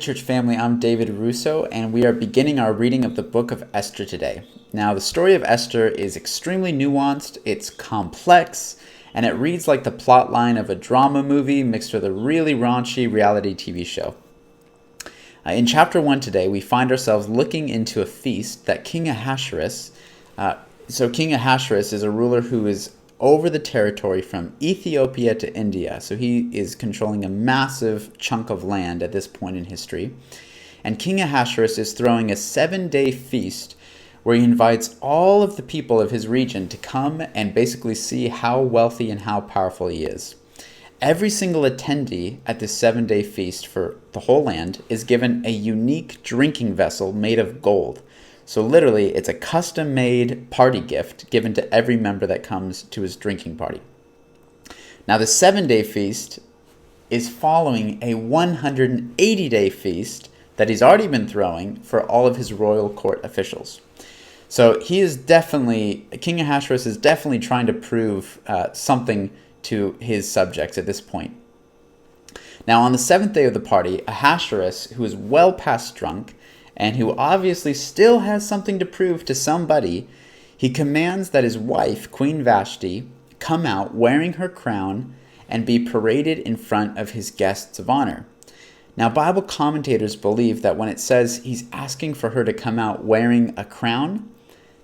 Church family, I'm David Russo, and we are beginning our reading of the book of Esther today. Now, the story of Esther is extremely nuanced, it's complex, and it reads like the plot line of a drama movie mixed with a really raunchy reality TV show. In chapter 1 today, we find ourselves looking into a feast that King Ahasuerus, King Ahasuerus is a ruler who is over the territory from Ethiopia to India. So he is controlling a massive chunk of land at this point in history. And King Ahasuerus is throwing a 7-day feast where he invites all of the people of his region to come and basically see how wealthy and how powerful he is. Every single attendee at this 7-day feast for the whole land is given a unique drinking vessel made of gold. So literally, it's a custom-made party gift given to every member that comes to his drinking party. Now, the 7-day feast is following a 180-day feast that he's already been throwing for all of his royal court officials. So King Ahasuerus is definitely trying to prove something to his subjects at this point. Now, on the 7th day of the party, Ahasuerus, who is well past drunk, and who obviously still has something to prove to somebody, he commands that his wife, Queen Vashti, come out wearing her crown and be paraded in front of his guests of honor. Now, Bible commentators believe that when it says he's asking for her to come out wearing a crown,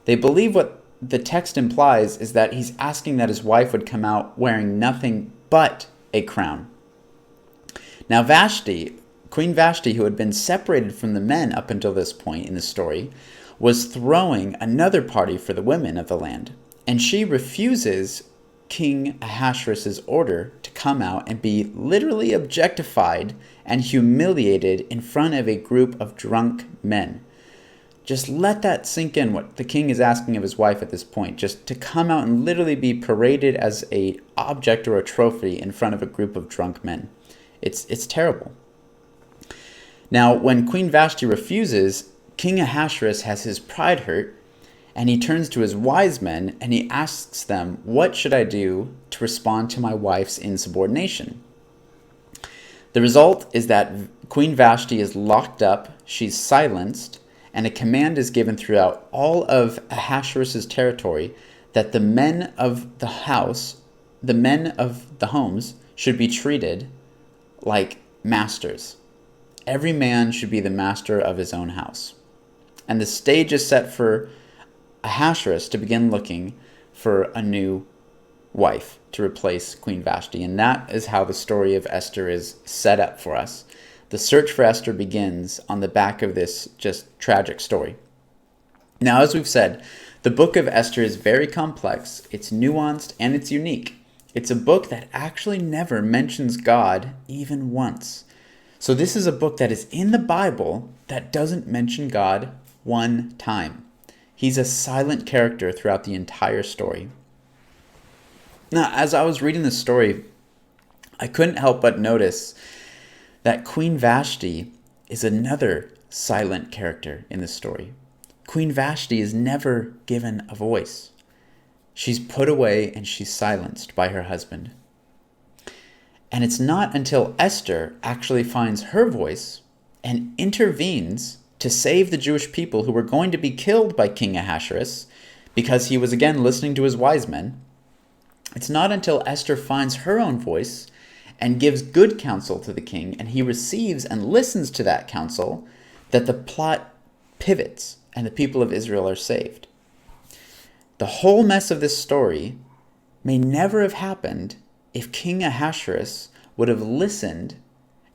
they believe what the text implies is that he's asking that his wife would come out wearing nothing but a crown. Now, Queen Vashti, who had been separated from the men up until this point in the story, was throwing another party for the women of the land. And she refuses King Ahasuerus' order to come out and be literally objectified and humiliated in front of a group of drunk men. Just let that sink in, what the king is asking of his wife at this point, just to come out and literally be paraded as an object or a trophy in front of a group of drunk men. It's terrible. Now, when Queen Vashti refuses, King Ahasuerus has his pride hurt, and he turns to his wise men and he asks them, "What should I do to respond to my wife's insubordination?" The result is that Queen Vashti is locked up, she's silenced, and a command is given throughout all of Ahasuerus' territory that the men of the homes, should be treated like masters. Every man should be the master of his own house. And the stage is set for Ahasuerus to begin looking for a new wife to replace Queen Vashti. And that is how the story of Esther is set up for us. The search for Esther begins on the back of this just tragic story. Now, as we've said, the book of Esther is very complex, it's nuanced, and it's unique. It's a book that actually never mentions God even once. So this is a book that is in the Bible that doesn't mention God one time. He's a silent character throughout the entire story. Now, as I was reading this story, I couldn't help but notice that Queen Vashti is another silent character in this story. Queen Vashti is never given a voice. She's put away and she's silenced by her husband. And it's not until Esther actually finds her voice and intervenes to save the Jewish people who were going to be killed by King Ahasuerus because he was again listening to his wise men. It's not until Esther finds her own voice and gives good counsel to the king, and he receives and listens to that counsel, that the plot pivots and the people of Israel are saved. The whole mess of this story may never have happened if King Ahasuerus would have listened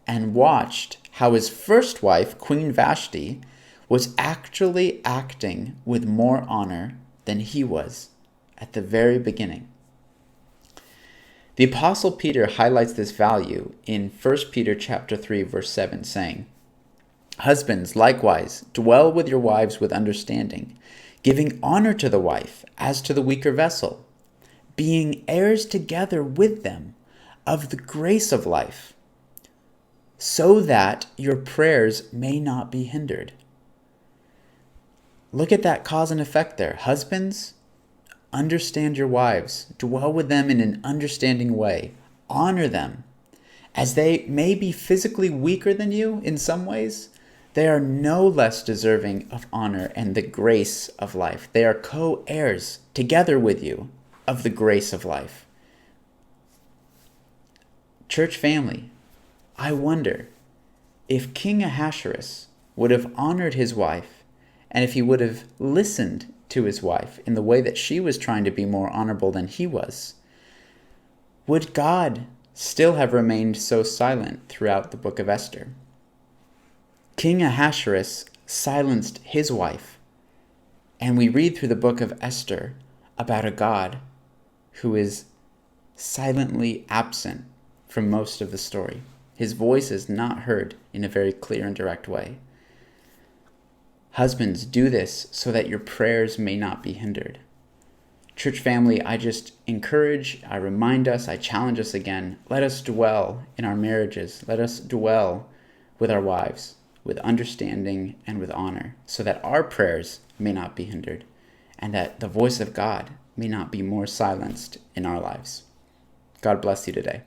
and watched how his first wife, Queen Vashti, was actually acting with more honor than he was at the very beginning. The Apostle Peter highlights this value in 1 Peter chapter 3, verse 7, saying, "Husbands, likewise, dwell with your wives with understanding, giving honor to the wife as to the weaker vessel, being heirs together with them of the grace of life, so that your prayers may not be hindered." Look at that cause and effect there. Husbands, understand your wives. Dwell with them in an understanding way. Honor them. As they may be physically weaker than you in some ways, they are no less deserving of honor and the grace of life. They are co-heirs together with you of the grace of life. Church family, I wonder if King Ahasuerus would have honored his wife, and if he would have listened to his wife in the way that she was trying to be more honorable than he was, would God still have remained so silent throughout the book of Esther? King Ahasuerus silenced his wife, and we read through the book of Esther about a God who is silently absent from most of the story. His voice is not heard in a very clear and direct way. Husbands, do this so that your prayers may not be hindered. Church family, I just encourage, I remind us, I challenge us again. Let us dwell in our marriages. Let us dwell with our wives, with understanding and with honor, so that our prayers may not be hindered, and that the voice of God may not be more silenced in our lives. God bless you today.